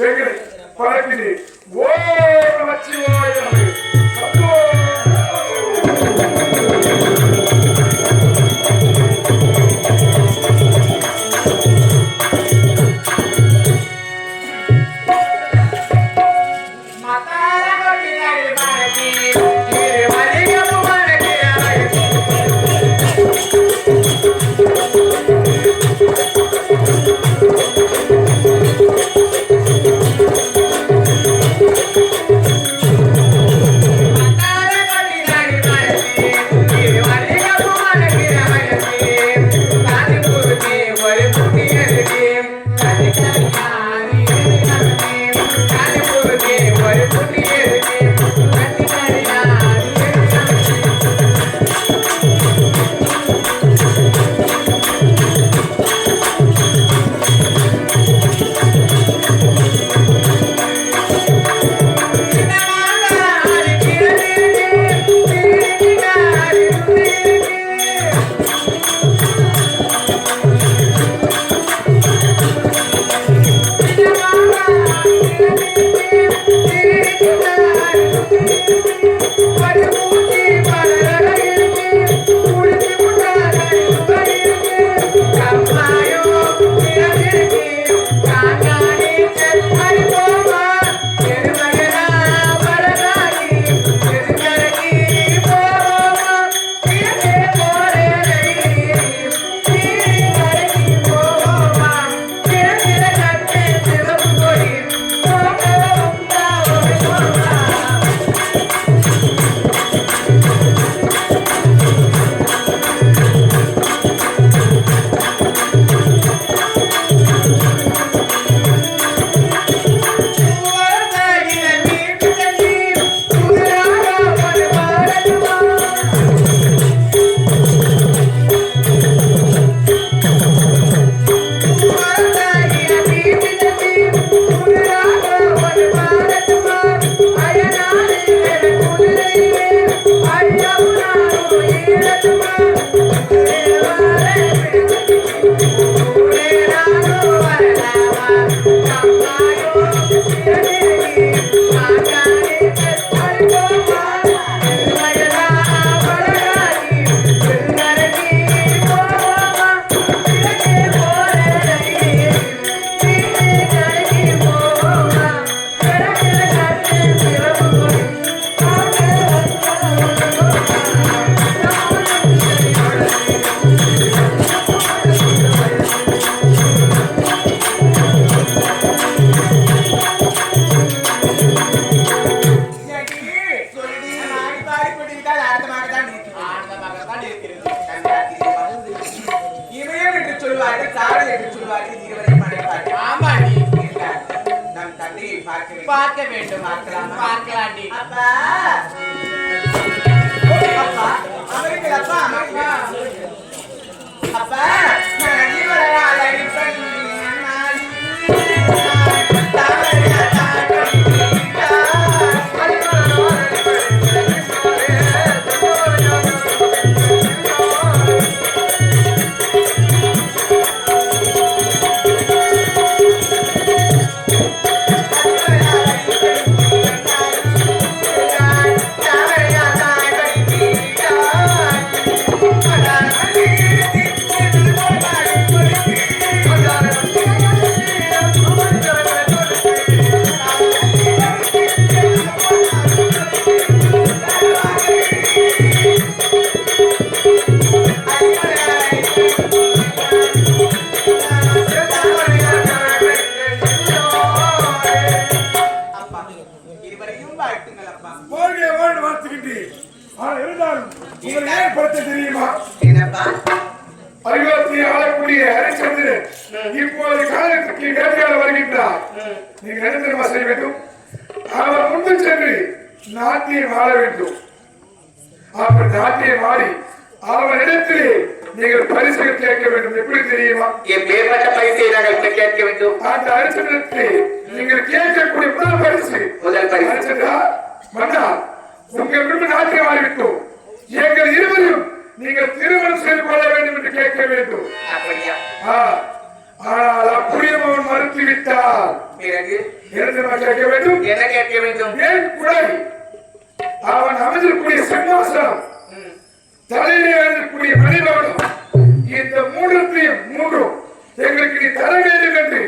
வெங்கடை பறக்குது. ஓம் நமச்சிவாய பார்க்க வேண்டும். பார்க்கலாம். அப்பா அப்பா அப்பா தெரியுமா? அயோத்தி ஆளக்கூடிய ஹரிச்சந்திரன் இப்போது காலத்துக்கு வேலையாளர் வருகின்றார். நீங்க நிரந்தரமா செய்ய வேண்டும். அவர் முன்பு சென்று நாட்டியம் ஆள வேண்டும். அப்படி நாட்டியம் ஆடி அவரிடத்திலே நீங்கள் பரிசுகள் கேட்க வேண்டும். எப்படி தெரியுமா? எப்பேற்பட்ட பரிசை நாங்கள் கேட்க வேண்டும்? அந்த ஹரிச்சந்திரத்தை நீங்கள் கேட்கக்கூடிய முதல் பரிசு ஹரிச்சந்திரா மன்னா, உங்கள் முன்பு நாட்டியம் ஆடிவிட்டோம். எங்கள் இருவரும் நீங்கள் திருமணம் செய்து கொள்ள வேண்டும் என்று கேட்க வேண்டும். ஆனால் அப்படியும் அவன் மறுத்து விட்டார். பிறகு என்ன கேட்க வேண்டும்? என்ன கேட்க வேண்டும்? ஏன் குடை அவன் அமைந்திருக்கூடிய சிம்மாசனம் தலையிலே இருக்கக்கூடிய மணிபவனம் இந்த மூன்றும் எங்களுக்கு நீ தர வேண்டும் என்று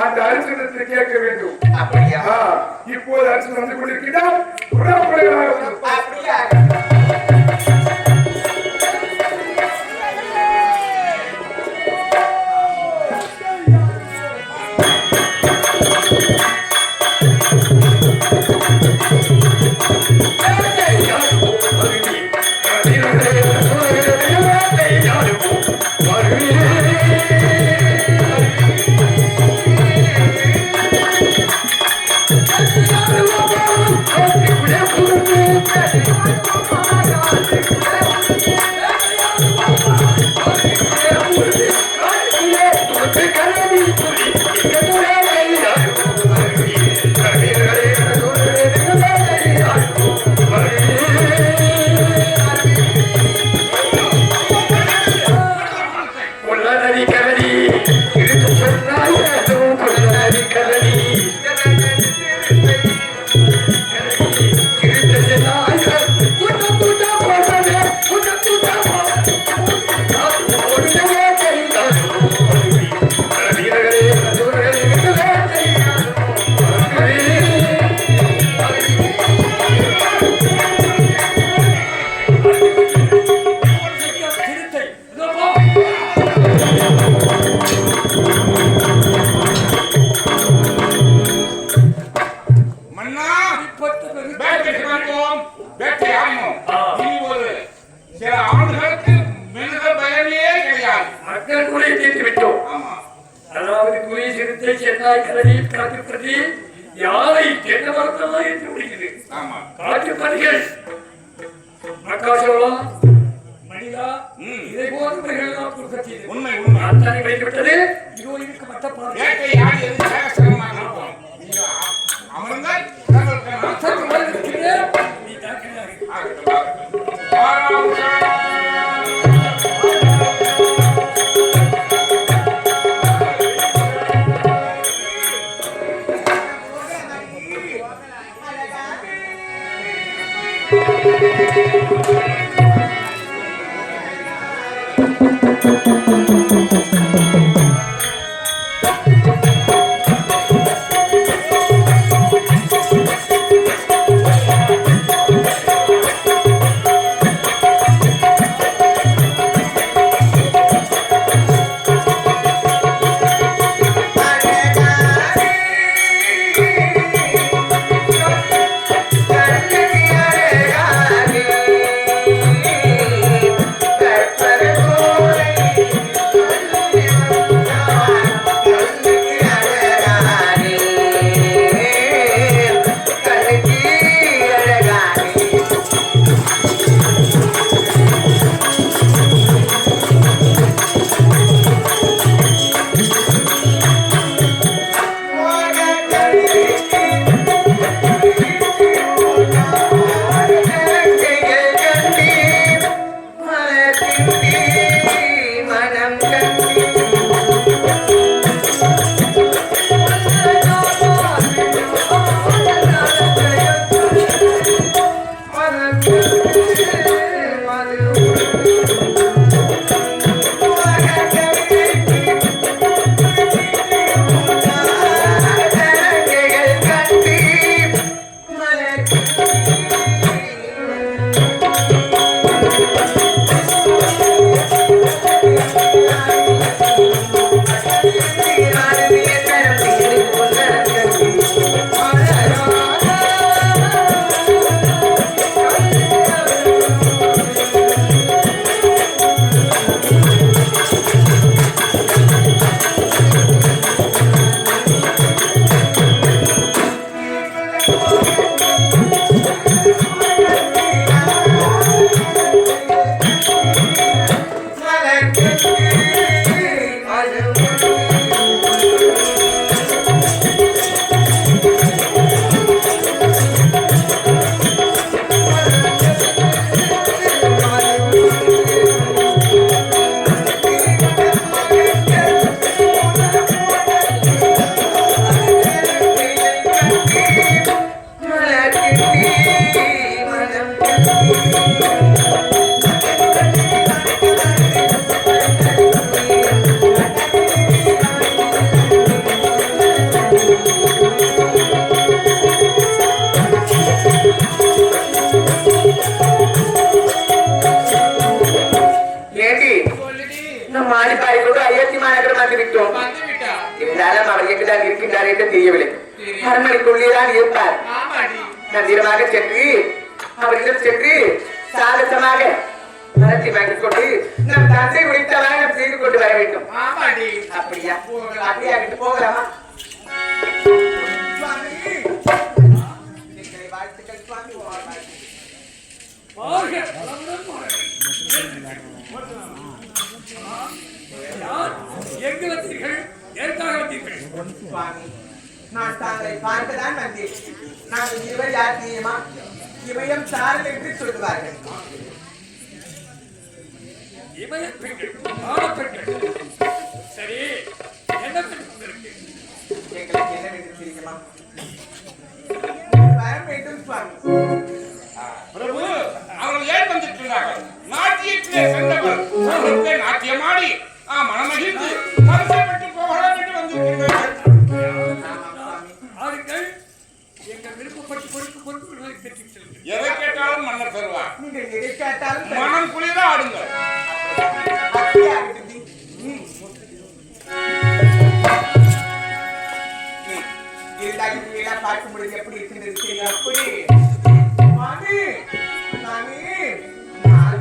அந்த அர்ச்சனத்தை கேட்க வேண்டும். அப்படியா? இப்போது அர்ச்சனை வந்து கொண்டிருக்கிறார். உடற்படைகளாக அப்படியா? யாரை தென்ன மரத்தெல்லாம் ஏற்றி முடிக்குது. காற்று பணிகள் மக்காசோளம் மணிலா இதை போன்றவைகள் எல்லாம் கொடுக்கக்கூடியது. உண்மை உண்மை அத்தனை வைக்கப்பட்டது. இதோ இருக்க மற்ற இருக்கிறார் என்று தெரியவில்லை. அரண்மனைக்குள்ளேதான் இருப்பார். ஆமாடி. நான் தீரமாக சென்று அவரிடம் சென்று சாகசமாக மரத்தை வாங்கிக் கொண்டு நம் தந்தை உடைத்த வாகனம் செய்து கொண்டு வர வேண்டும். ஆமாடி. அப்படியா? அப்படியா போகலாமா? சுவாமி எங்களை வாழ்த்துக்கள் சுவாமி. வாழ்க வளமுடன் வாழ்க. யார் எங்கு வந்தீர்கள்? எதற்காக வந்தீர்கள்? சுவாமி நான் தாங்களை பார்க்கதான் வந்தேன். நாங்கள் இருவர் யார் தெரியுமா? இமயம் சாரல் என்று சொல்லுவார்கள். இமய பெண்கள், ஆடப்பெண்கள். சரி, என்ன பெண் இருக்கு? எங்களுக்கு என்ன வேண்டும் தெரியுமா? வர வேண்டும் சுவாமி. பிரபு, அவர்கள் ஏன் வந்திருக்கிறார்கள்? நாட்டியத்திலே சென்றவர் அவர்களுக்கு நாட்டியமாடி மனமகிழ்ந்து மனசப்பட்டு போகலாம் என்று வந்திருக்கிறார்கள். ஆளுங்கள் எங்கள் விருப்பப்பட்டு கொடுத்து கொண்டு பெற்று செல்லுங்கள். எதை கேட்டாலும் மன்னர் தருவார். நீங்கள் எதை கேட்டாலும் மனம் குளிர ஆடுங்கள். அப்படியே ஆகட்டும். இருந்தாலும் நீங்களாம் பார்க்கும் பொழுது எப்படி இருக்கின்றது தெரியும். அப்படி மாமி மாமி நானே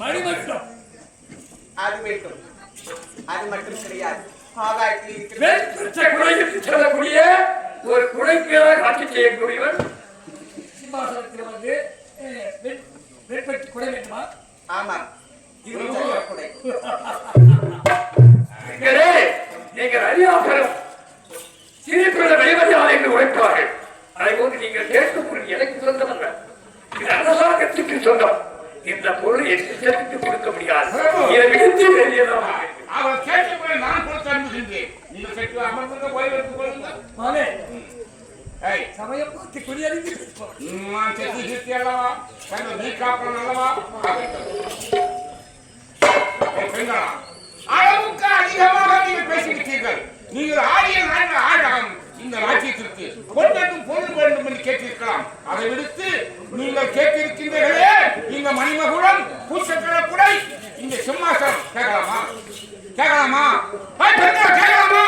மணிமட்டம் அது வேண்டும். அது மட்டும் கிடையாது. ஆகாயத்தில் இருக்கிற வேட்பற்ற குடை என்று சொல்லக்கூடிய ஒரு குடைக்கு காட்சி செய்யக்கூடியவர் சிம்மாசனத்தில் வந்து வேட்பற்ற குடை வேண்டுமா? ஆமாம். இது குடை. நீங்கள் அறியாபரம் சிரிப்புள்ள வெளிவதியால் என்று உழைப்பார்கள். அதை போன்று நீங்கள் கேட்கும் பொருள் எனக்கு சொந்தமல்ல, இது அரசாங்கத்துக்கு சொந்தம். இந்த பொருளை எச்சரித்து கொடுக்க முடியாது. இதை விடுத்து வெளியேறலாம். அவர் கேட்டபடி நான் கொடுத்து அனுப்புகின்றேன். நீங்கள் சென்று அமர்ந்து போய் வைத்துக் கொள்ளுங்கள். சமயம் பார்த்து குடியறிந்து நான் செத்து சித்தி அல்லவா, நீ காப்பன் அல்லவா. பெண்களா, அளவுக்கு அதிகமாக நீங்கள் பேசிவிட்டீர்கள். நீங்கள் ஆடிய நாங்கள் ஆழகம். இந்த ராஜ்யத்திற்கு பொருள் பொருள் வேண்டும் என்று கேட்டிருக்கலாம். அதை விடுத்து நீங்கள் கேட்டிருக்கின்றீர்களே, இந்த மணிமகுடம், பூச்சக்கர குடை, இந்த சிம்மாசனம் கேட்கலாமா? கேட்கலாமா? கேட்கலாமா?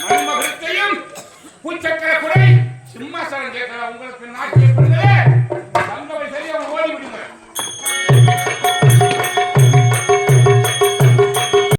மணிமகுடத்தையும் பூச்சக்கர குடை சிம்மாசனம் கேட்கலாம். உங்களுக்கு நாட்டிய